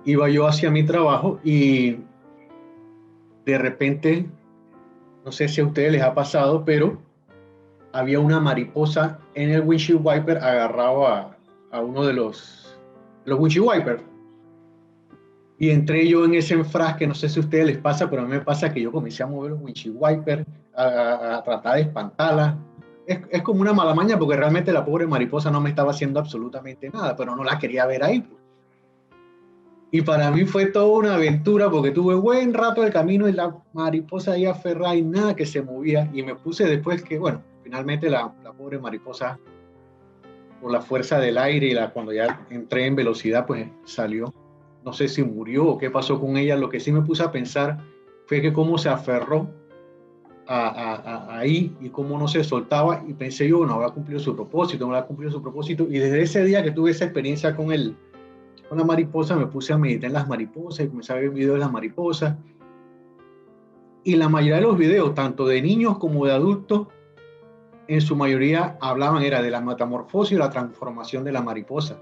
iba yo hacia mi trabajo y de repente, no sé si a ustedes les ha pasado, pero había una mariposa en el windshield wiper agarrado a uno de los windshield wipers. Y entré yo en ese enfrasque, no sé si a ustedes les pasa, pero a mí me pasa que yo comencé a mover los windshield wipers, a tratar de espantarla. Es como una mala maña porque realmente la pobre mariposa no me estaba haciendo absolutamente nada, pero no la quería ver ahí. Y para mí fue toda una aventura porque tuve buen rato del camino y la mariposa ahí aferrada y nada que se movía. Y me puse después que, bueno, finalmente la pobre mariposa, por la fuerza del aire y cuando ya entré en velocidad, pues salió. No sé si murió o qué pasó con ella. Lo que sí me puse a pensar fue que cómo se aferró ahí y cómo no se soltaba. Y pensé yo, no habrá cumplido su propósito, no habrá cumplido su propósito. Y desde ese día que tuve esa experiencia con la mariposa, me puse a meditar en las mariposas y comencé a ver videos de las mariposas. Y la mayoría de los videos, tanto de niños como de adultos, en su mayoría hablaban era de la metamorfosis y la transformación de la mariposa.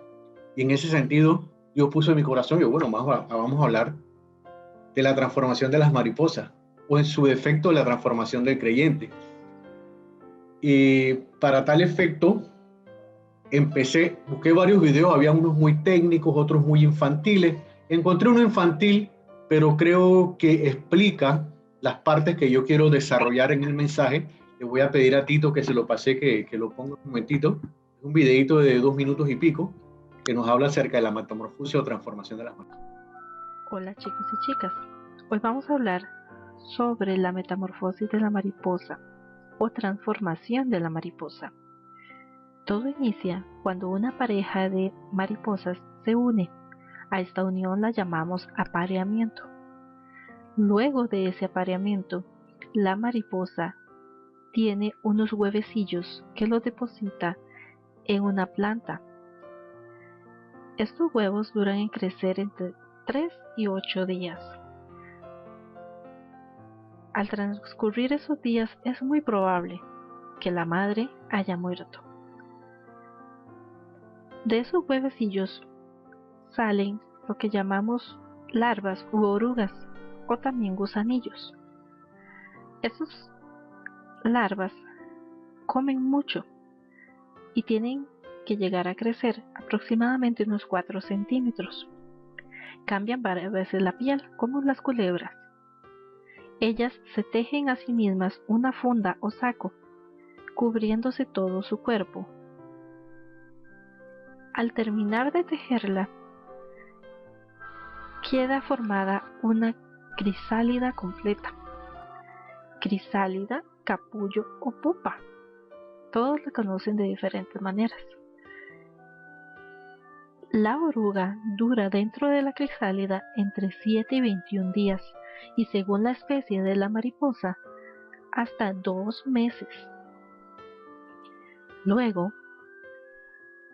Y en ese sentido, yo puse en mi corazón, yo, bueno, vamos a hablar de la transformación de las mariposas, o en su defecto, la transformación del creyente. Y para tal efecto, busqué varios videos, había unos muy técnicos, otros muy infantiles. Encontré uno infantil, pero creo que explica las partes que yo quiero desarrollar en el mensaje. Le voy a pedir a Tito que se lo pase, que lo ponga un momentito. Es un videito de 2 minutos y pico que nos habla acerca de la metamorfosis o transformación de las manos. Hola chicos y chicas, hoy vamos a hablar sobre la metamorfosis de la mariposa o transformación de la mariposa. Todo inicia cuando una pareja de mariposas se une. A esta unión la llamamos apareamiento. Luego de ese apareamiento, la mariposa tiene unos huevecillos que los deposita en una planta. Estos huevos duran en crecer entre 3 y 8 días. Al transcurrir esos días es muy probable que la madre haya muerto. De esos huevecillos salen lo que llamamos larvas u orugas o también gusanillos. Esas larvas comen mucho y tienen que llegar a crecer aproximadamente unos 4 centímetros. Cambian varias veces la piel, como las culebras. Ellas se tejen a sí mismas una funda o saco, cubriéndose todo su cuerpo. Al terminar de tejerla, queda formada una crisálida completa. Crisálida, capullo o pupa. Todos la conocen de diferentes maneras. La oruga dura dentro de la crisálida entre 7 y 21 días y según la especie de la mariposa, hasta 2 meses. Luego,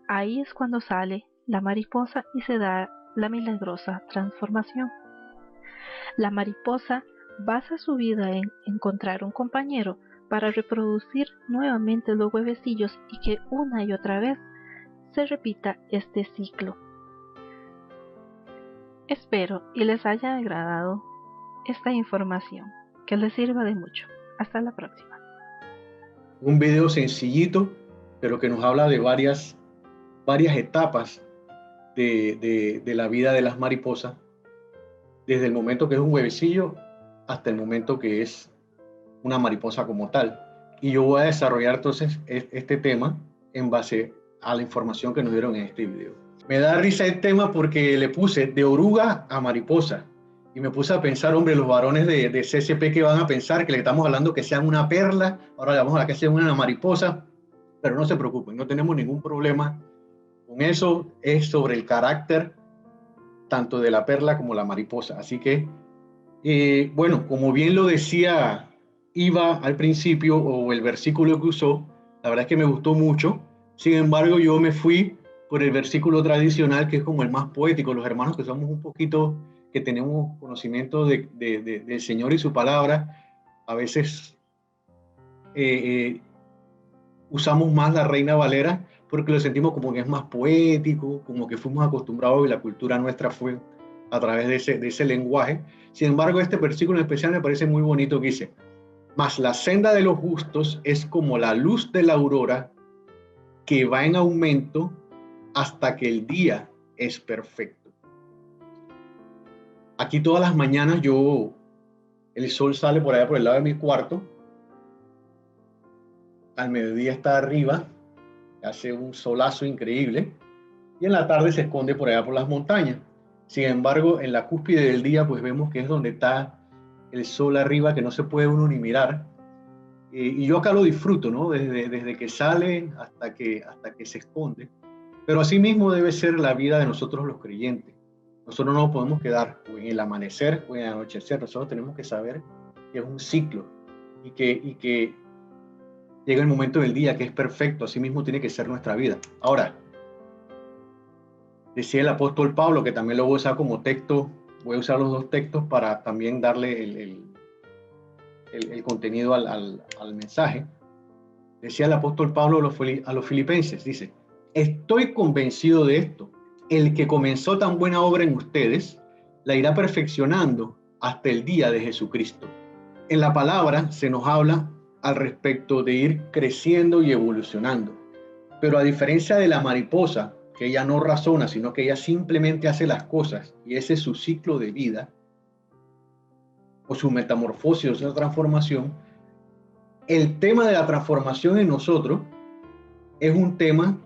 ahí es cuando sale la mariposa y se da la milagrosa transformación. La mariposa basa su vida en encontrar un compañero para reproducir nuevamente los huevecillos y que una y otra vez se repita este ciclo. Espero y les haya agradado esta información, que les sirva de mucho. Hasta la próxima. Un video sencillito, pero que nos habla de varias etapas de la vida de las mariposas, desde el momento que es un huevecillo hasta el momento que es una mariposa como tal. Y yo voy a desarrollar entonces este tema en base a la información que nos dieron en este video. Me da risa el tema porque le puse de oruga a mariposa. Y me puse a pensar, hombre, los varones de CCP que van a pensar que le estamos hablando que sean una perla, ahora le vamos a hablar que sean una mariposa, pero no se preocupen, no tenemos ningún problema con eso, es sobre el carácter tanto de la perla como la mariposa. Así que, bueno, como bien lo decía Iva al principio, o el versículo que usó, la verdad es que me gustó mucho. Sin embargo, yo me fui por el versículo tradicional, que es como el más poético. Los hermanos que somos un poquito, que tenemos conocimiento del Señor y su palabra, a veces eh, usamos más la Reina Valera porque lo sentimos como que es más poético, como que fuimos acostumbrados y la cultura nuestra fue a través de ese lenguaje. Sin embargo, este versículo en especial me parece muy bonito que dice, mas la senda de los justos es como la luz de la aurora que va en aumento hasta que el día es perfecto. Aquí todas las mañanas el sol sale por allá por el lado de mi cuarto, al mediodía está arriba, hace un solazo increíble, y en la tarde se esconde por allá por las montañas. Sin embargo, en la cúspide del día, pues vemos que es donde está el sol arriba, que no se puede uno ni mirar. Y yo acá lo disfruto, ¿no? Desde que sale hasta que se esconde. Pero así mismo debe ser la vida de nosotros los creyentes. Nosotros no nos podemos quedar en el amanecer o en el anochecer. Nosotros tenemos que saber que es un ciclo y que llega el momento del día que es perfecto. Así mismo tiene que ser nuestra vida. Ahora, decía el apóstol Pablo, que también lo voy a usar como texto, voy a usar los dos textos para también darle el contenido al mensaje. Decía el apóstol Pablo a los filipenses, dice, estoy convencido de esto, el que comenzó tan buena obra en ustedes, la irá perfeccionando hasta el día de Jesucristo. En la palabra se nos habla al respecto de ir creciendo y evolucionando, pero a diferencia de la mariposa, que ella no razona, sino que ella simplemente hace las cosas, y ese es su ciclo de vida, o su metamorfosis, o su transformación, el tema de la transformación en nosotros es un tema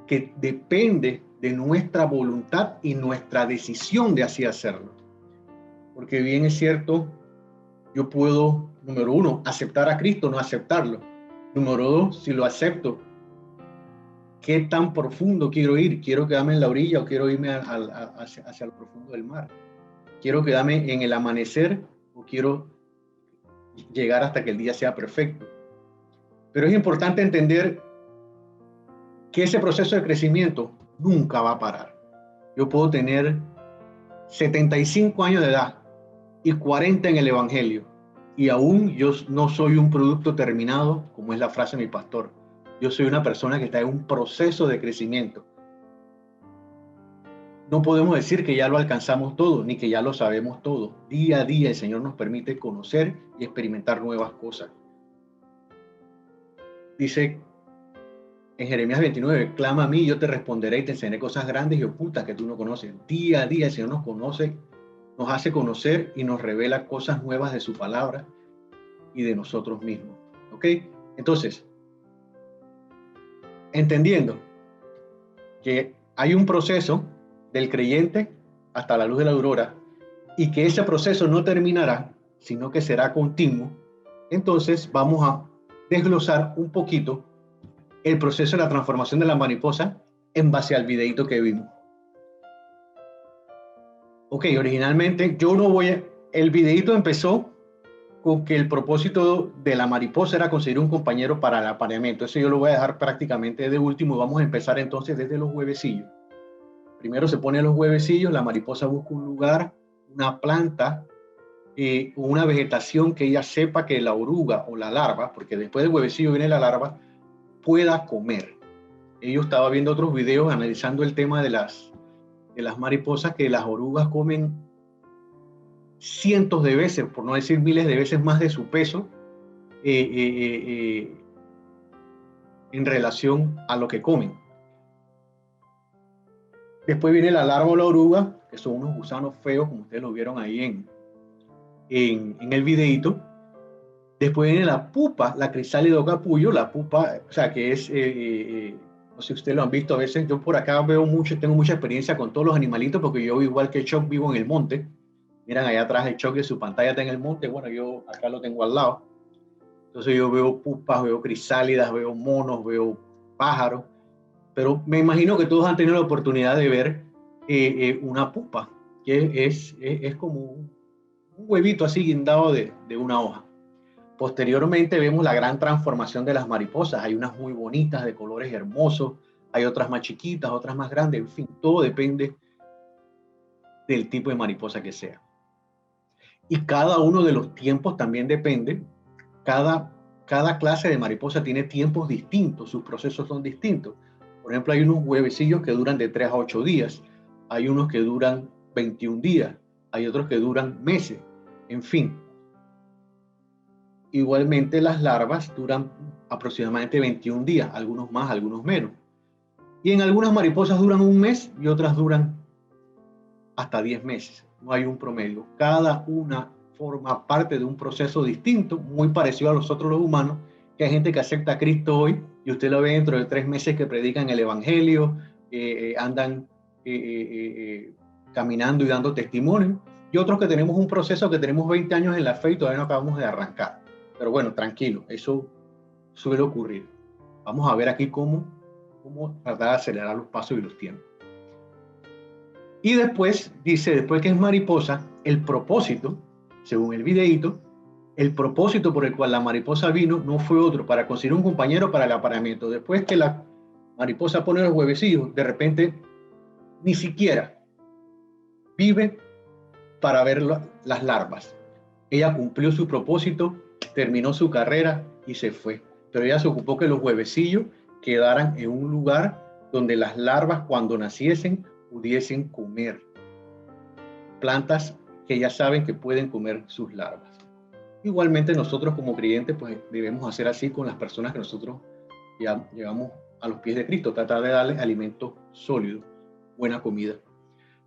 que depende de nuestra voluntad y nuestra decisión de así hacerlo. Porque bien es cierto, yo puedo, número uno, aceptar a Cristo, no aceptarlo. Número dos, si lo acepto, ¿qué tan profundo quiero ir? ¿Quiero quedarme en la orilla o quiero irme hacia lo profundo del mar? ¿Quiero quedarme en el amanecer o quiero llegar hasta que el día sea perfecto? Pero es importante entender que ese proceso de crecimiento nunca va a parar. Yo puedo tener 75 años de edad y 40 en el Evangelio, y aún yo no soy un producto terminado, como es la frase de mi pastor. Yo soy una persona que está en un proceso de crecimiento. No podemos decir que ya lo alcanzamos todo, ni que ya lo sabemos todo. Día a día el Señor nos permite conocer y experimentar nuevas cosas. Dice en Jeremías 29, clama a mí y yo te responderé y te enseñaré cosas grandes y ocultas que tú no conoces. Día a día el Señor nos conoce, nos hace conocer y nos revela cosas nuevas de su palabra y de nosotros mismos. ¿Ok? Entonces, entendiendo que hay un proceso del creyente hasta la luz de la aurora y que ese proceso no terminará, sino que será continuo, entonces vamos a desglosar un poquito el proceso de la transformación de la mariposa en base al videito que vimos. Ok, originalmente el videito empezó con que el propósito de la mariposa era conseguir un compañero para el apareamiento. Eso yo lo voy a dejar prácticamente de último y vamos a empezar entonces desde los huevecillos. Primero se ponen los huevecillos, la mariposa busca un lugar, una planta, una vegetación que ella sepa que la oruga o la larva, porque después del huevecillo viene la larva, pueda comer. Yo estaba viendo otros videos analizando el tema de las mariposas, que las orugas comen cientos de veces, por no decir miles de veces más de su peso en relación a lo que comen. Después viene la larva o la oruga, que son unos gusanos feos, como ustedes lo vieron ahí en el videito. Después viene la pupa, la crisálida o capullo, la pupa, o sea, que es, no sé si ustedes lo han visto, a veces yo por acá veo mucho, tengo mucha experiencia con todos los animalitos, porque yo igual que Chuck vivo en el monte. Miran allá atrás el Chuck de su pantalla está en el monte, bueno, yo acá lo tengo al lado. Entonces yo veo pupas, veo crisálidas, veo monos, veo pájaros, pero me imagino que todos han tenido la oportunidad de ver una pupa, que es como un huevito así guindado de una hoja. Posteriormente vemos la gran transformación de las mariposas. Hay unas muy bonitas, de colores hermosos, hay otras más chiquitas, otras más grandes, en fin, todo depende del tipo de mariposa que sea. Y cada uno de los tiempos también depende, cada clase de mariposa tiene tiempos distintos, sus procesos son distintos. Por ejemplo, hay unos huevecillos que duran de 3 a 8 días, hay unos que duran 21 días, hay otros que duran meses, en fin. Igualmente las larvas duran aproximadamente 21 días, algunos más, algunos menos. Y en algunas mariposas duran un mes y otras duran hasta 10 meses. No hay un promedio. Cada una forma parte de un proceso distinto, muy parecido a nosotros los humanos, que hay gente que acepta a Cristo hoy y usted lo ve dentro de 3 meses que predican el Evangelio, andan caminando y dando testimonio, y otros que tenemos un proceso que tenemos 20 años en la fe y todavía no acabamos de arrancar. Pero bueno, tranquilo, eso suele ocurrir. Vamos a ver aquí cómo tratar de acelerar los pasos y los tiempos. Y después, dice, después que es mariposa, el propósito, según el videíto, el propósito por el cual la mariposa vino no fue otro, para conseguir un compañero para el apareamiento. Después que la mariposa pone los huevecillos, de repente ni siquiera vive para ver las larvas. Ella cumplió su propósito, terminó su carrera y se fue. Pero ella se ocupó que los huevecillos quedaran en un lugar donde las larvas, cuando naciesen, pudiesen comer plantas que ya saben que pueden comer sus larvas. Igualmente nosotros como creyentes pues debemos hacer así con las personas que nosotros ya llevamos a los pies de Cristo, tratar de darles alimento sólido, buena comida.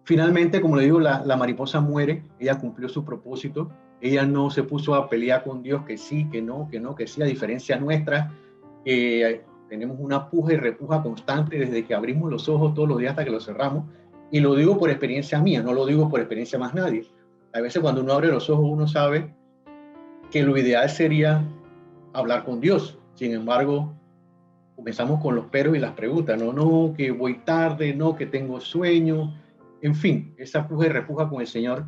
Finalmente, como le digo, la mariposa muere, ella cumplió su propósito, ella no se puso a pelear con Dios que sí, que no, que sí, a diferencia nuestra, tenemos una puja y repuja constante desde que abrimos los ojos todos los días hasta que los cerramos, y lo digo por experiencia mía, no lo digo por experiencia más nadie. A veces cuando uno abre los ojos uno sabe que lo ideal sería hablar con Dios, sin embargo, comenzamos con los peros y las preguntas, no, que voy tarde, no, que tengo sueño, en fin, esa puja y repuja con el Señor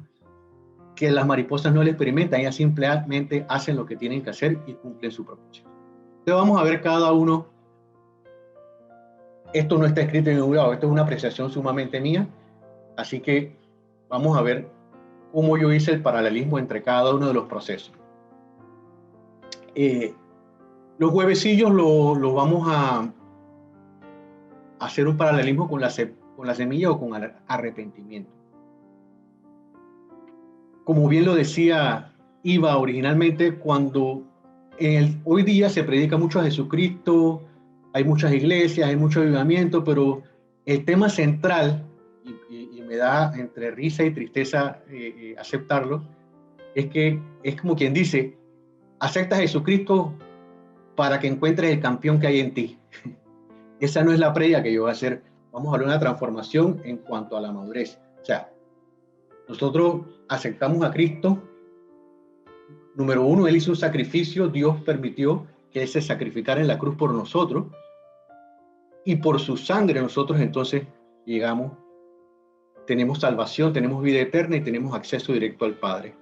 que las mariposas no le experimentan, ellas simplemente hacen lo que tienen que hacer y cumplen su propósito. Entonces vamos a ver cada uno. Esto no está escrito en ningún lado, esto es una apreciación sumamente mía, así que vamos a ver cómo yo hice el paralelismo entre cada uno de los procesos. Los huevecillos los vamos a hacer un paralelismo con la semilla o con el arrepentimiento. Como bien lo decía Iva originalmente, cuando hoy día se predica mucho a Jesucristo, hay muchas iglesias, hay mucho avivamiento, pero el tema central, y me da entre risa y tristeza aceptarlo, es que es como quien dice, acepta a Jesucristo para que encuentres el campeón que hay en ti. Esa no es la predica que yo voy a hacer. Vamos a hablar de una transformación en cuanto a la madurez. O sea, nosotros aceptamos a Cristo. Número uno, Él hizo un sacrificio, Dios permitió que Él se sacrificara en la cruz por nosotros, y por su sangre nosotros entonces llegamos, tenemos salvación, tenemos vida eterna y tenemos acceso directo al Padre.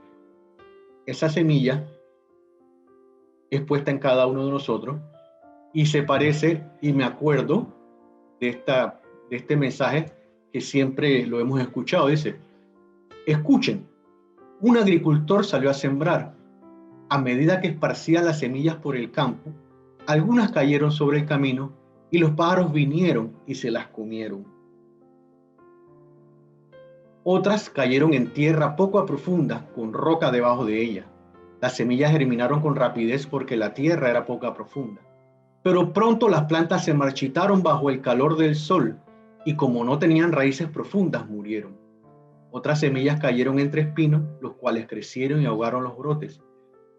Esa semilla es puesta en cada uno de nosotros y se parece, y me acuerdo de este mensaje que siempre lo hemos escuchado, dice, escuchen, un agricultor salió a sembrar. A medida que esparcía las semillas por el campo, algunas cayeron sobre el camino y los pájaros vinieron y se las comieron. Otras cayeron en tierra poco profunda, con roca debajo de ella. Las semillas germinaron con rapidez porque la tierra era poco profunda. Pero pronto las plantas se marchitaron bajo el calor del sol y como no tenían raíces profundas, murieron. Otras semillas cayeron entre espinos, los cuales crecieron y ahogaron los brotes.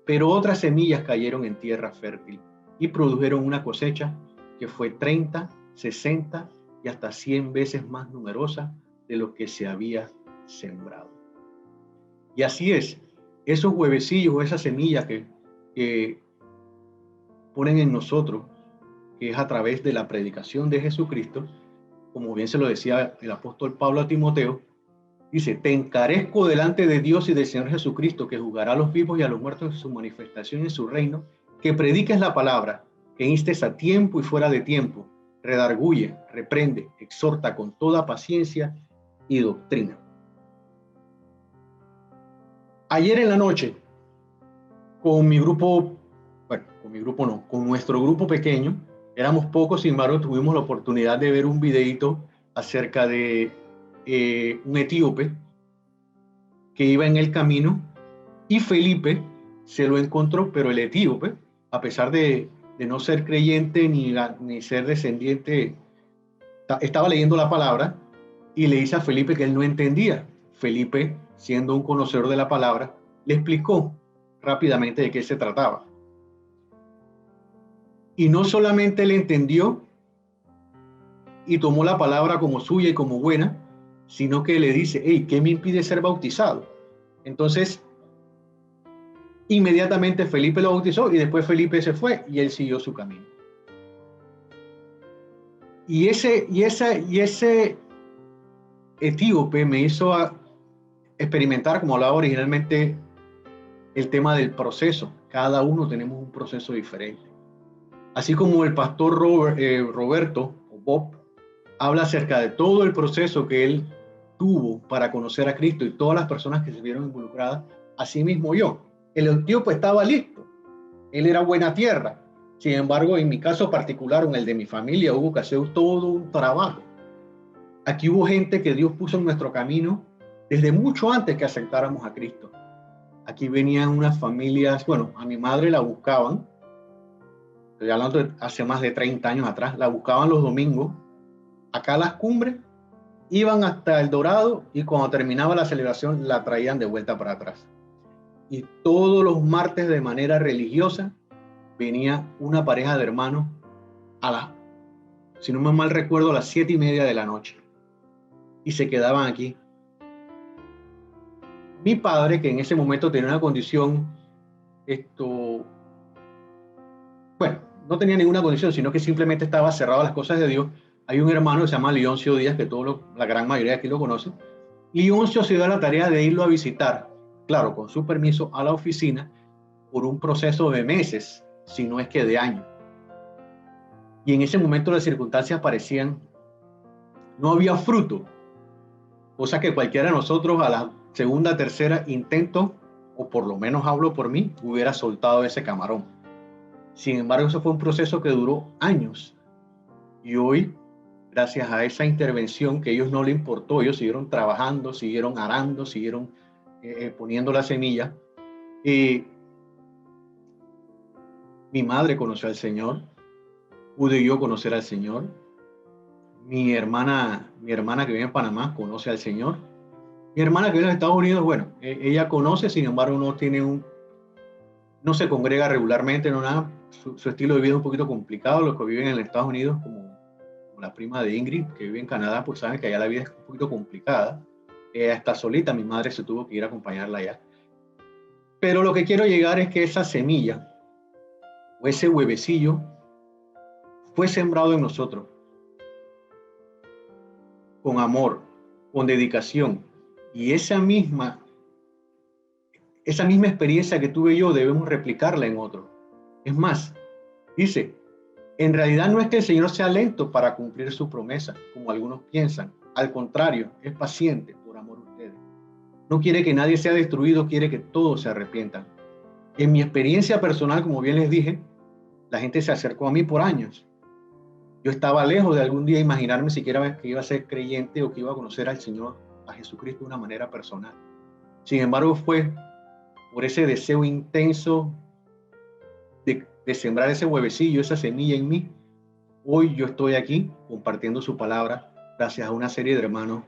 Pero otras semillas cayeron en tierra fértil y produjeron una cosecha que fue 30, 60 y hasta 100 veces más numerosa de lo que se había sembrado. Y así es, esos huevecillos, esas semillas que ponen en nosotros, que es a través de la predicación de Jesucristo, como bien se lo decía el apóstol Pablo a Timoteo, dice, te encarezco delante de Dios y del Señor Jesucristo, que juzgará a los vivos y a los muertos en su manifestación y en su reino, que prediques la palabra, que instes a tiempo y fuera de tiempo, redarguye, reprende, exhorta con toda paciencia y doctrina. Ayer en la noche, con nuestro grupo pequeño, éramos pocos, sin embargo, tuvimos la oportunidad de ver un videito acerca de un etíope que iba en el camino y Felipe se lo encontró, pero el etíope, a pesar de no ser creyente ni ser descendiente, estaba leyendo la palabra y le dice a Felipe que él no entendía. Felipe, siendo un conocedor de la palabra, le explicó rápidamente de qué se trataba. Y no solamente le entendió y tomó la palabra como suya y como buena, sino que le dice, hey, ¿qué me impide ser bautizado? Entonces, inmediatamente Felipe lo bautizó y después Felipe se fue y él siguió su camino. Y ese etíope me hizo experimentar, como hablaba originalmente, el tema del proceso. Cada uno tenemos un proceso diferente. Así como el pastor Roberto, o Bob, habla acerca de todo el proceso que él tuvo para conocer a Cristo y todas las personas que se vieron involucradas, así mismo yo. El etíope estaba listo, él era buena tierra. Sin embargo, en mi caso particular, en el de mi familia, hubo que hacer todo un trabajo. Aquí hubo gente que Dios puso en nuestro camino desde mucho antes que aceptáramos a Cristo. Aquí venían unas familias, bueno, a mi madre la buscaban, estoy hablando de hace más de 30 años atrás, la buscaban los domingos, acá a las cumbres, iban hasta El Dorado y cuando terminaba la celebración la traían de vuelta para atrás. Y todos los martes de manera religiosa venía una pareja de hermanos a las, si no me mal recuerdo, a las 7:30 de la noche. Y se quedaban aquí. Mi padre, que en ese momento tenía una condición, bueno, no tenía ninguna condición, sino que simplemente estaba cerrado a las cosas de Dios. Hay un hermano que se llama Leoncio Díaz, que la gran mayoría de aquí lo conocen. Leoncio se dio la tarea de irlo a visitar, claro, con su permiso, a la oficina por un proceso de meses, si no es que de años. Y en ese momento las circunstancias parecían, no había fruto, cosa que cualquiera de nosotros a la segunda, tercera intento, o por lo menos hablo por mí, hubiera soltado ese camarón. Sin embargo, eso fue un proceso que duró años. Y hoy, gracias a esa intervención que a ellos no le importó, ellos siguieron trabajando, siguieron arando, siguieron poniendo la semilla. Mi madre conoció al Señor, pude yo conocer al Señor. Mi hermana que vive en Panamá conoce al Señor. Mi hermana que vive en los Estados Unidos, bueno, ella conoce, sin embargo, no se congrega regularmente, no nada. Su estilo de vida es un poquito complicado. Los que viven en los Estados Unidos, como la prima de Ingrid, que vive en Canadá, pues saben que allá la vida es un poquito complicada. Ella está solita, mi madre se tuvo que ir a acompañarla allá. Pero lo que quiero llegar es que esa semilla o ese huevecillo fue sembrado en nosotros con amor, con dedicación. Y esa misma experiencia que tuve yo debemos replicarla en otros. Es más, dice, en realidad no es que el Señor sea lento para cumplir su promesa, como algunos piensan. Al contrario, es paciente por amor a ustedes. No quiere que nadie sea destruido, quiere que todos se arrepientan. En mi experiencia personal, como bien les dije, la gente se acercó a mí por años. Yo estaba lejos de algún día imaginarme siquiera que iba a ser creyente o que iba a conocer al Señor, a Jesucristo de una manera personal. Sin embargo, fue por ese deseo intenso de sembrar ese huevecillo, esa semilla en mí. Hoy yo estoy aquí compartiendo su palabra gracias a una serie de hermanos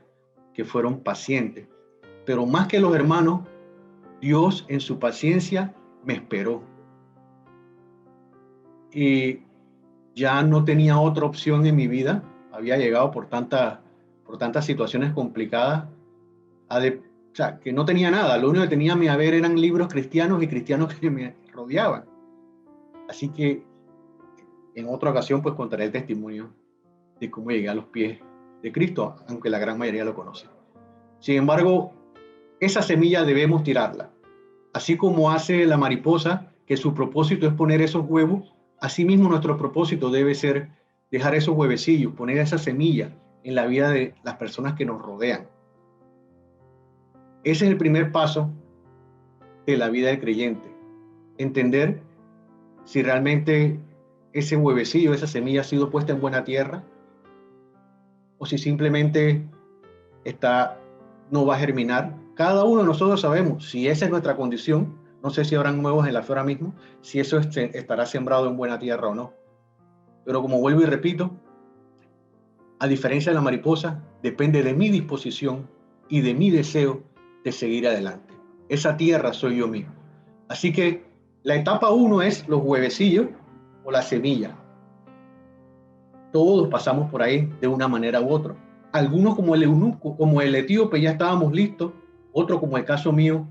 que fueron pacientes. Pero más que los hermanos, Dios en su paciencia me esperó. Y ya no tenía otra opción en mi vida. Había llegado por tantas situaciones complicadas, o sea, que no tenía nada. Lo único que tenía a mi haber eran libros cristianos y cristianos que me rodeaban. Así que en otra ocasión pues contaré el testimonio de cómo llegué a los pies de Cristo, aunque la gran mayoría lo conoce. Sin embargo, esa semilla debemos tirarla. Así como hace la mariposa, que su propósito es poner esos huevos, asimismo nuestro propósito debe ser dejar esos huevecillos, poner esa semilla en la vida de las personas que nos rodean. Ese es el primer paso de la vida del creyente. Entender si realmente ese huevecillo, esa semilla ha sido puesta en buena tierra o si simplemente no va a germinar Cada uno de nosotros sabemos si esa es nuestra condición. No sé si habrán nuevos en la fe ahora mismo, si eso estará sembrado en buena tierra o no. Pero como vuelvo y repito, a diferencia de la mariposa, depende de mi disposición y de mi deseo de seguir adelante. Esa tierra soy yo mismo. Así que la etapa 1 es los huevecillos o la semilla. Todos pasamos por ahí de una manera u otra. Algunos como el eunuco, como el etíope ya estábamos listos, otro como el caso mío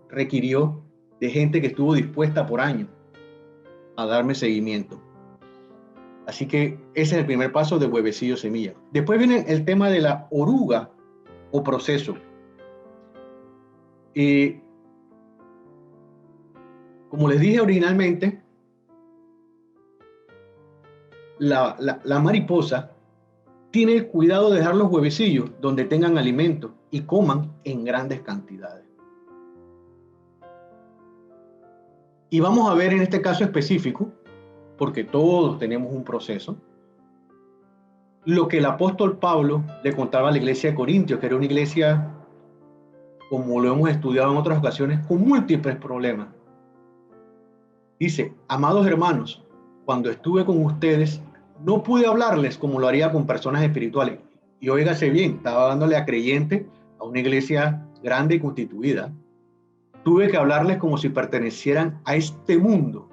requirió de gente que estuvo dispuesta por años a darme seguimiento. Así que ese es el primer paso de huevecillo semilla. Después viene el tema de la oruga o proceso. Como les dije originalmente, la mariposa tiene el cuidado de dejar los huevecillos donde tengan alimento y coman en grandes cantidades. Y vamos a ver en este caso específico, porque todos tenemos un proceso, lo que el apóstol Pablo le contaba a la iglesia de Corintios, que era una iglesia, como lo hemos estudiado en otras ocasiones, con múltiples problemas. Dice, amados hermanos, cuando estuve con ustedes, no pude hablarles como lo haría con personas espirituales. Y óigase bien, estaba dándole a creyente a una iglesia grande y constituida. Tuve que hablarles como si pertenecieran a este mundo,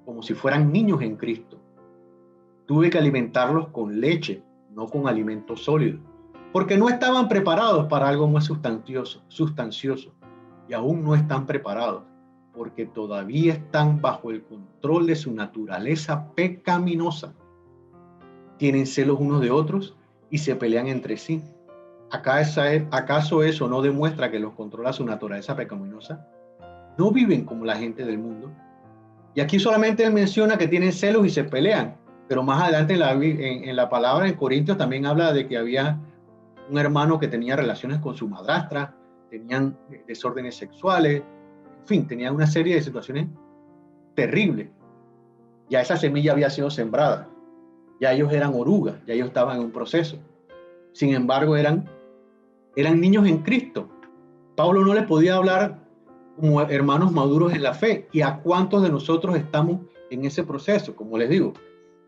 como si fueran niños en Cristo. Tuve que alimentarlos con leche, no con alimentos sólidos, porque no estaban preparados para algo más sustancioso, y aún no están preparados, porque todavía están bajo el control de su naturaleza pecaminosa. Tienen celos unos de otros y se pelean entre sí. ¿Acaso eso no demuestra que los controla su naturaleza pecaminosa? No viven como la gente del mundo. Y aquí solamente él menciona que tienen celos y se pelean, pero más adelante en la palabra en Corintios también habla de que había un hermano que tenía relaciones con su madrastra, tenían desórdenes sexuales, en fin, tenían una serie de situaciones terribles. Ya esa semilla había sido sembrada, ya ellos eran orugas, ya ellos estaban en un proceso. Sin embargo, eran niños en Cristo. Pablo no les podía hablar como hermanos maduros en la fe. ¿Y a cuántos de nosotros estamos en ese proceso? Como les digo,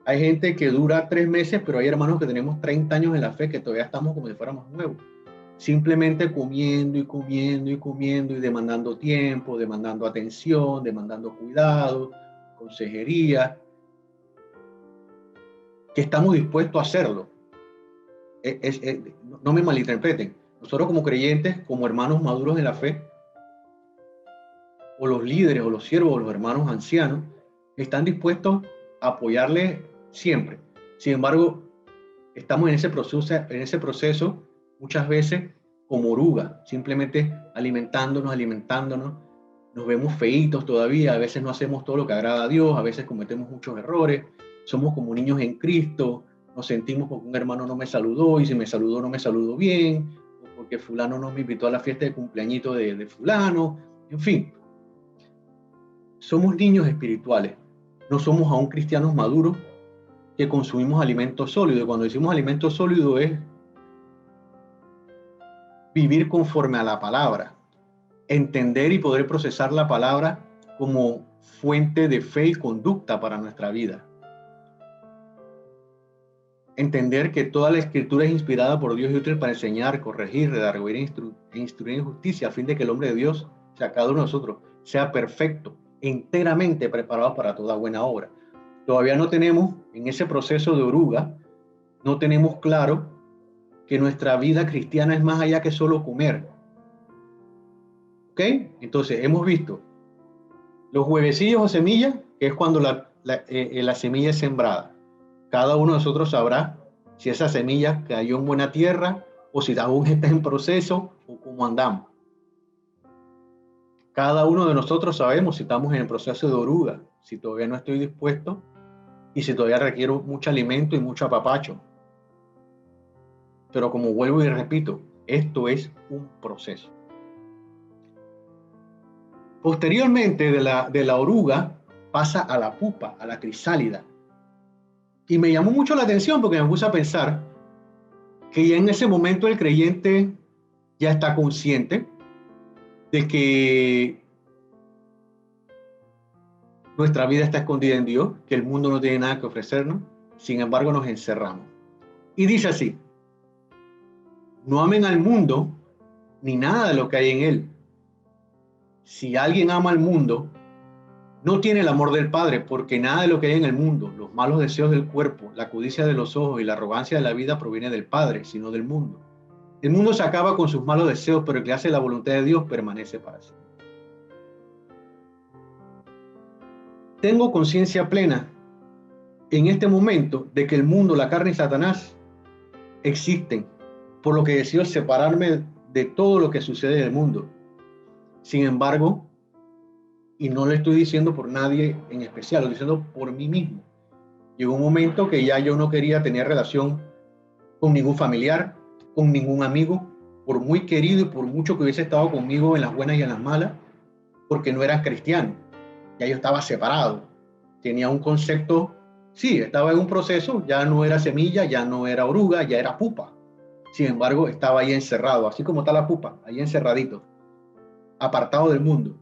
hay gente que dura 3 meses, pero hay hermanos que tenemos 30 años en la fe que todavía estamos como si fuéramos nuevos. Simplemente comiendo y comiendo y comiendo y demandando tiempo, demandando atención, demandando cuidado, consejería, que estamos dispuestos a hacerlo. No me malinterpreten. Nosotros como creyentes, como hermanos maduros en la fe, o los líderes, o los siervos, o los hermanos ancianos, están dispuestos a apoyarles siempre. Sin embargo, estamos en ese proceso muchas veces como orugas, simplemente alimentándonos, nos vemos feitos todavía, a veces no hacemos todo lo que agrada a Dios, a veces cometemos muchos errores, somos como niños en Cristo, nos sentimos porque un hermano no me saludó, y si me saludó no me saludó bien, o porque fulano no me invitó a la fiesta de cumpleañito de fulano, en fin. Somos niños espirituales, no somos aún cristianos maduros que consumimos alimentos sólidos. Cuando decimos alimentos sólidos es vivir conforme a la palabra, entender y poder procesar la palabra como fuente de fe y conducta para nuestra vida. Entender que toda la escritura es inspirada por Dios y útil para enseñar, corregir, redarguir e instruir en justicia, a fin de que el hombre de Dios, o sea, cada uno de nosotros, sea perfecto, enteramente preparado para toda buena obra. Todavía no tenemos, en ese proceso de oruga, no tenemos claro que nuestra vida cristiana es más allá que solo comer. ¿Ok? Entonces, hemos visto los huevecillos o semillas, que es cuando la semilla es sembrada. Cada uno de nosotros sabrá si esa semilla cayó en buena tierra o si aún está en proceso o cómo andamos. Cada uno de nosotros sabemos si estamos en el proceso de oruga, si todavía no estoy dispuesto y si todavía requiero mucho alimento y mucho apapacho. Pero como vuelvo y repito, esto es un proceso. Posteriormente de la oruga pasa a la pupa, a la crisálida. Y me llamó mucho la atención porque me puse a pensar que ya en ese momento el creyente ya está consciente, de que nuestra vida está escondida en Dios, que el mundo no tiene nada que ofrecernos, sin embargo nos encerramos. Y dice así: no amen al mundo ni nada de lo que hay en él. Si alguien ama al mundo, no tiene el amor del Padre, porque nada de lo que hay en el mundo, los malos deseos del cuerpo, la codicia de los ojos y la arrogancia de la vida proviene del Padre, sino del mundo. El mundo se acaba con sus malos deseos, pero el que hace la voluntad de Dios permanece para siempre. Tengo conciencia plena en este momento de que el mundo, la carne y Satanás existen, por lo que decido separarme de todo lo que sucede en el mundo. Sin embargo, y no lo estoy diciendo por nadie en especial, lo estoy diciendo por mí mismo. Llegó un momento que ya yo no quería tener relación con ningún familiar, con ningún amigo, por muy querido y por mucho que hubiese estado conmigo en las buenas y en las malas, porque no era cristiano. Ya yo estaba separado. Tenía un concepto, sí, estaba en un proceso, ya no era semilla, ya no era oruga, ya era pupa. Sin embargo, estaba ahí encerrado, así como está la pupa, ahí encerradito, apartado del mundo.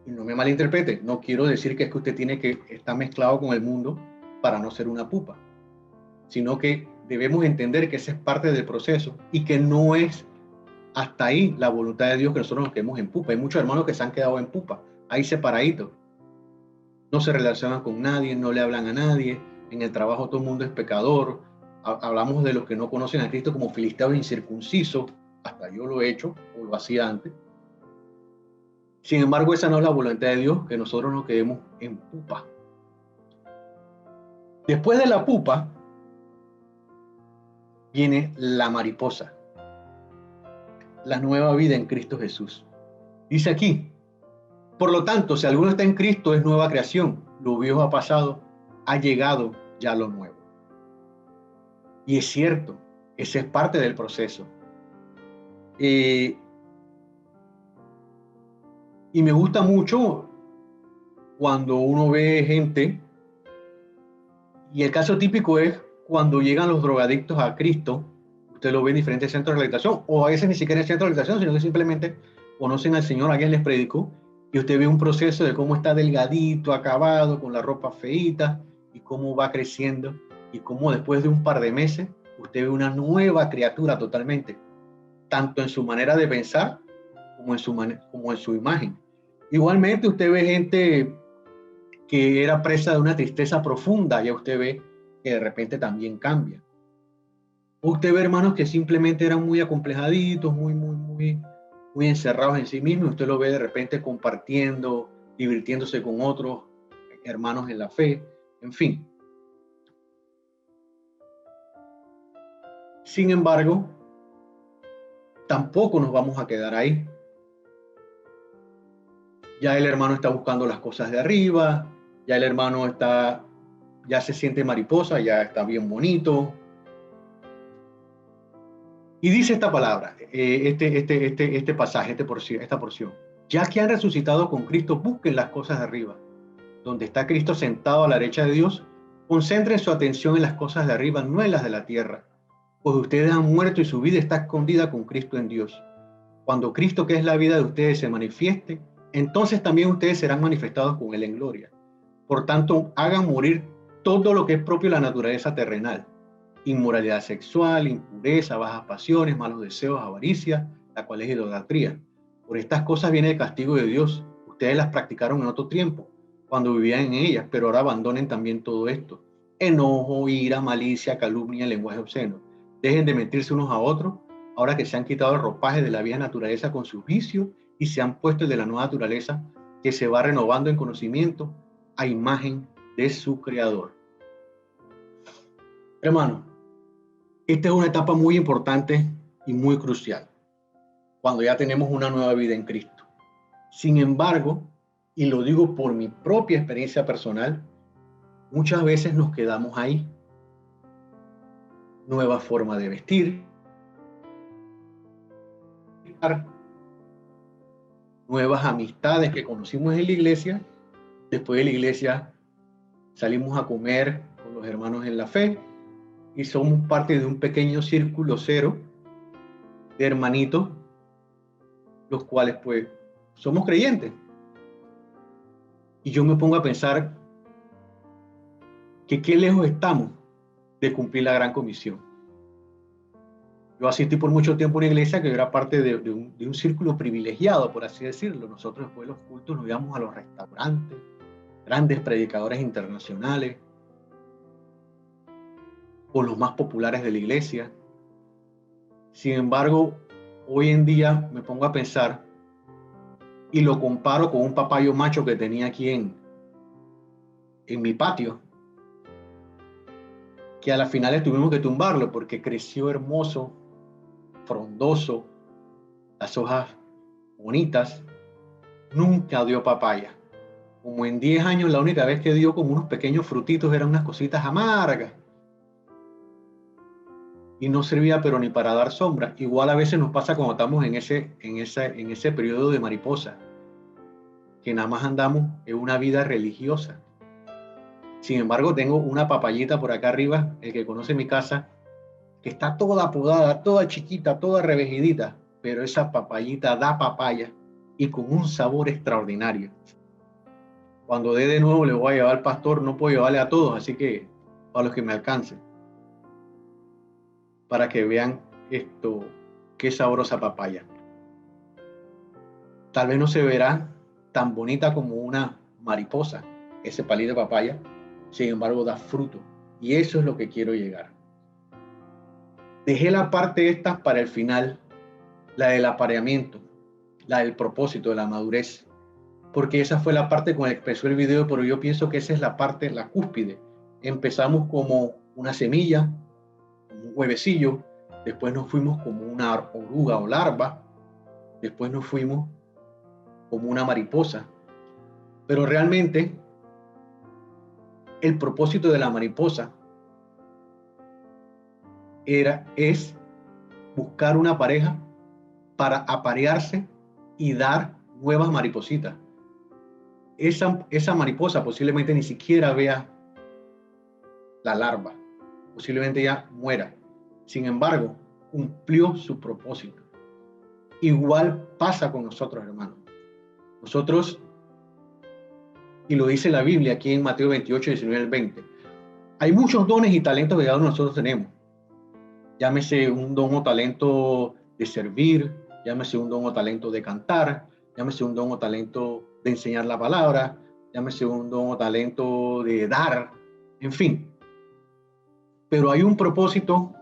Y no me malinterprete, no quiero decir que es que usted tiene que estar mezclado con el mundo para no ser una pupa, sino que debemos entender que ese es parte del proceso y que no es hasta ahí la voluntad de Dios que nosotros nos quedemos en pupa. Hay muchos hermanos que se han quedado en pupa, ahí separaditos. No se relacionan con nadie, no le hablan a nadie, en el trabajo todo el mundo es pecador. Hablamos de los que no conocen a Cristo como filisteos incircuncisos, hasta yo lo he hecho o lo hacía antes. Sin embargo, esa no es la voluntad de Dios, que nosotros nos quedemos en pupa. Después de la pupa viene la mariposa, la nueva vida en Cristo Jesús. Dice aquí: por lo tanto, si alguno está en Cristo, es nueva creación. Lo viejo ha pasado, ha llegado ya lo nuevo. Y es cierto, ese es parte del proceso. Y me gusta mucho cuando uno ve gente, y el caso típico es cuando llegan los drogadictos a Cristo. Usted lo ve en diferentes centros de rehabilitación, o a veces ni siquiera en centros de rehabilitación, sino que simplemente conocen al Señor, alguien les predicó, y usted ve un proceso de cómo está delgadito, acabado, con la ropa feíta, y cómo va creciendo, y cómo después de un par de meses, usted ve una nueva criatura totalmente, tanto en su manera de pensar, como en su imagen. Igualmente usted ve gente que era presa de una tristeza profunda, ya usted ve que de repente también cambia. Usted ve hermanos que simplemente eran muy acomplejaditos, muy encerrados en sí mismos. Usted lo ve de repente compartiendo, divirtiéndose con otros hermanos en la fe, en fin. Sin embargo, tampoco nos vamos a quedar ahí. Ya el hermano está buscando las cosas de arriba, ya el hermano ya se siente mariposa, ya está bien bonito. Y dice esta palabra, este pasaje, esta porción. Ya que han resucitado con Cristo, busquen las cosas de arriba, donde está Cristo sentado a la derecha de Dios. Concentren su atención en las cosas de arriba, no en las de la tierra, pues ustedes han muerto y su vida está escondida con Cristo en Dios. Cuando Cristo, que es la vida de ustedes, se manifieste, entonces también ustedes serán manifestados con Él en gloria. Por tanto, hagan morir todo lo que es propio de la naturaleza terrenal: inmoralidad sexual, impureza, bajas pasiones, malos deseos, avaricia, la cual es idolatría. Por estas cosas viene el castigo de Dios. Ustedes las practicaron en otro tiempo, cuando vivían en ellas, pero ahora abandonen también todo esto: enojo, ira, malicia, calumnia, lenguaje obsceno. Dejen de mentirse unos a otros, ahora que se han quitado el ropaje de la vieja naturaleza con sus vicios y se han puesto el de la nueva naturaleza, que se va renovando en conocimiento a imagen de su Creador. Hermano, esta es una etapa muy importante y muy crucial, cuando ya tenemos una nueva vida en Cristo. Sin embargo, y lo digo por mi propia experiencia personal, muchas veces nos quedamos ahí. Nueva forma de vestir, nuevas amistades que conocimos en la iglesia. Después de la iglesia salimos a comer con los hermanos en la fe y somos parte de un pequeño círculo cero de hermanitos los cuales pues somos creyentes. Y yo me pongo a pensar que qué lejos estamos de cumplir la gran comisión. Yo asistí por mucho tiempo a una iglesia que era parte de un círculo privilegiado, por así decirlo. Nosotros después de los cultos nos íbamos a los restaurantes, grandes predicadores internacionales, con los más populares de la iglesia. Sin embargo, hoy en día me pongo a pensar y lo comparo con un papayo macho que tenía aquí en mi patio, que a la final tuvimos que tumbarlo porque creció hermoso, frondoso, las hojas bonitas, nunca dio papaya. Como en 10 años la única vez que dio como unos pequeños frutitos eran unas cositas amargas. Y no servía pero ni para dar sombra. Igual a veces nos pasa cuando estamos en ese periodo de mariposa, que nada más andamos en una vida religiosa. Sin embargo, tengo una papayita por acá arriba, el que conoce mi casa, que está toda podada, toda chiquita, toda revejidita, pero esa papayita da papaya y con un sabor extraordinario. Cuando dé de nuevo le voy a llevar al pastor, no puedo llevarle a todos, así que para los que me alcancen, para que vean esto, qué sabrosa papaya. Tal vez no se verá tan bonita como una mariposa, ese palito de papaya, sin embargo da fruto, y eso es lo que quiero llegar. Dejé la parte esta para el final, la del apareamiento, la del propósito, de la madurez, porque esa fue la parte con la que empezó el video, pero yo pienso que esa es la parte, la cúspide. Empezamos como una semilla, como un huevecillo, después nos fuimos como una oruga o larva, después nos fuimos como una mariposa, pero realmente el propósito de la mariposa es buscar una pareja para aparearse y dar nuevas maripositas. Esa mariposa posiblemente ni siquiera vea la larva, posiblemente ya muera. Sin embargo, cumplió su propósito. Igual pasa con nosotros, hermanos. Nosotros, y lo dice la Biblia aquí en Mateo 28, 19 al 20, hay muchos dones y talentos que cada uno de nosotros tenemos. Llámese un don o talento de servir, llámese un don o talento de cantar, llámese un don o talento de enseñar la palabra, llámese un don o talento de dar, en fin. Pero hay un propósito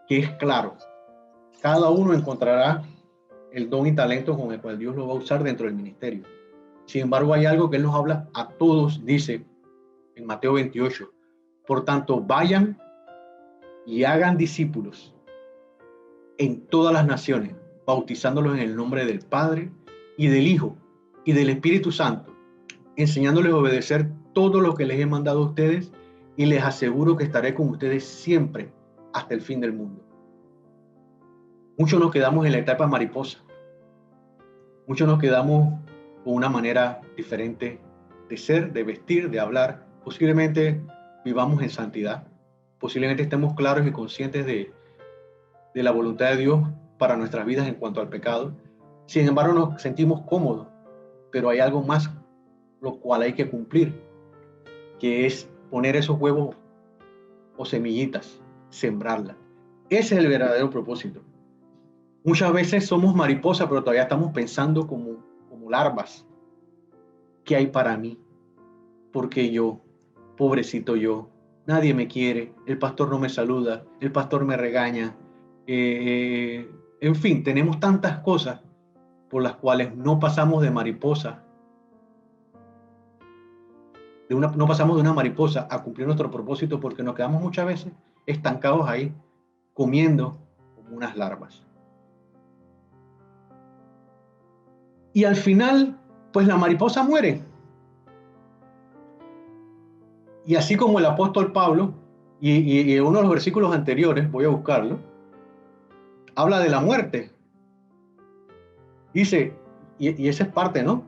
que es claro. Cada uno encontrará el don y talento con el cual Dios lo va a usar dentro del ministerio. Sin embargo, hay algo que Él nos habla a todos, dice en Mateo 28. Por tanto, vayan y hagan discípulos en todas las naciones, bautizándolos en el nombre del Padre y del Hijo y del Espíritu Santo, enseñándoles a obedecer todo lo que les he mandado a ustedes, y les aseguro que estaré con ustedes siempre hasta el fin del mundo. Muchos nos quedamos en la etapa mariposa. Muchos nos quedamos con una manera diferente de ser, de vestir, de hablar. Posiblemente vivamos en santidad. Posiblemente estemos claros y conscientes de la voluntad de Dios para nuestras vidas en cuanto al pecado. Sin embargo, nos sentimos cómodos, pero hay algo más lo cual hay que cumplir, que es poner esos huevos o semillitas, sembrarlas. Ese es el verdadero propósito. Muchas veces somos mariposas, pero todavía estamos pensando como larvas. ¿Qué hay para mí? Porque yo, pobrecito yo, nadie me quiere, el pastor no me saluda, el pastor me regaña. En fin, tenemos tantas cosas por las cuales no pasamos de mariposa, no pasamos de una mariposa a cumplir nuestro propósito, porque nos quedamos muchas veces estancados ahí, comiendo como unas larvas. Y al final, pues la mariposa muere. Y así como el apóstol Pablo, y en uno de los versículos anteriores, voy a buscarlo, habla de la muerte. Dice, y esa es parte, ¿no?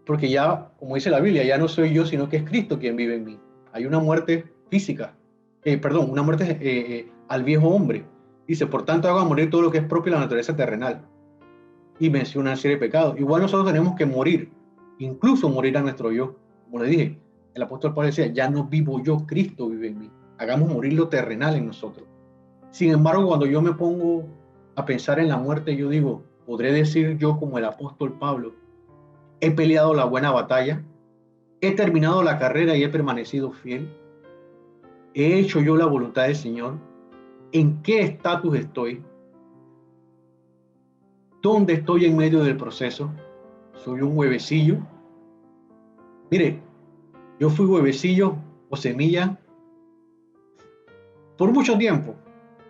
Porque ya, como dice la Biblia, ya no soy yo, sino que es Cristo quien vive en mí. Hay una muerte física, una muerte al viejo hombre. Dice, por tanto hago morir todo lo que es propio de la naturaleza terrenal. y venció una serie de pecados. Igual nosotros tenemos que morir, incluso morir a nuestro yo. Como le dije, el apóstol Pablo decía, ya no vivo yo, Cristo vive en mí. Hagamos morir lo terrenal en nosotros. Sin embargo, cuando yo me pongo a pensar en la muerte, yo digo, podré decir yo como el apóstol Pablo, he peleado la buena batalla, he terminado la carrera y he permanecido fiel, he hecho yo la voluntad del Señor, ¿en qué estatus estoy? ¿Dónde estoy en medio del proceso? ¿Soy un huevecillo? Mire, yo fui huevecillo o semilla por mucho tiempo.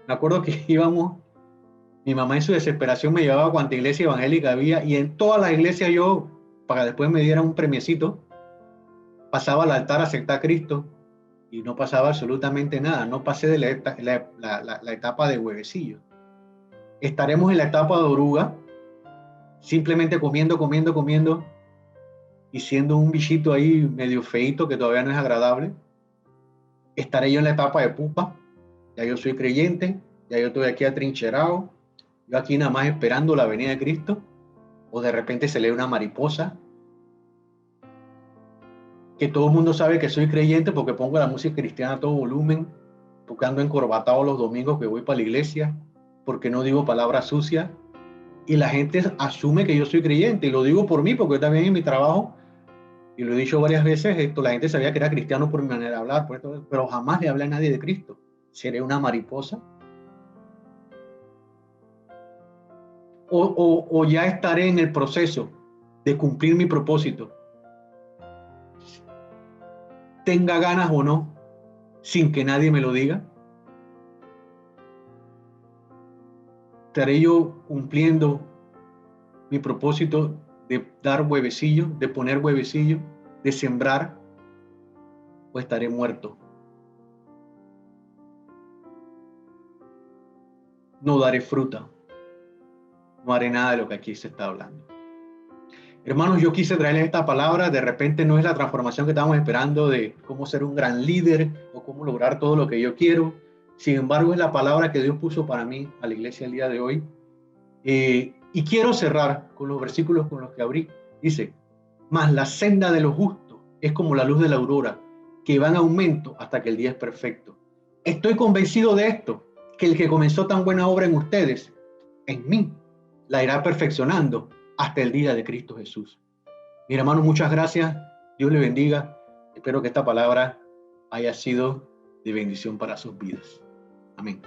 Me acuerdo que íbamos, mi mamá en su desesperación me llevaba a cuanta iglesia evangélica había y en todas las iglesias yo, para después me dieran un premiecito, pasaba al altar a aceptar a Cristo y no pasaba absolutamente nada. No pasé de la etapa de huevecillo. Estaremos en la etapa de oruga, simplemente comiendo, comiendo, comiendo y siendo un bichito ahí medio feito que todavía no es agradable. Estaré yo en la etapa de pupa, ya yo soy creyente, ya yo estoy aquí atrincherado, yo aquí nada más esperando la venida de Cristo, o de repente se lee una mariposa, que todo el mundo sabe que soy creyente porque pongo la música cristiana a todo volumen, tocando encorbatado los domingos que voy para la iglesia, porque no digo palabras sucias, y la gente asume que yo soy creyente, y lo digo por mí, porque yo también en mi trabajo, y lo he dicho varias veces, la gente sabía que era cristiano por mi manera de hablar, pero jamás le hablé a nadie de Cristo. ¿Seré una mariposa? O ya estaré en el proceso de cumplir mi propósito, tenga ganas o no, sin que nadie me lo diga? ¿Estaré yo cumpliendo mi propósito de dar huevecillo, de poner huevecillo, de sembrar, o estaré muerto? No daré fruta, no haré nada de lo que aquí se está hablando. Hermanos, yo quise traerles esta palabra, de repente no es la transformación que estábamos esperando de cómo ser un gran líder o cómo lograr todo lo que yo quiero. Sin embargo, es la palabra que Dios puso para mí a la iglesia el día de hoy. Y quiero cerrar con los versículos con los que abrí. Dice, mas la senda de los justos es como la luz de la aurora, que va en aumento hasta que el día es perfecto. Estoy convencido de esto, que el que comenzó tan buena obra en ustedes, en mí, la irá perfeccionando hasta el día de Cristo Jesús. Mi hermano, muchas gracias. Dios le bendiga. Espero que esta palabra haya sido de bendición para sus vidas. Amén.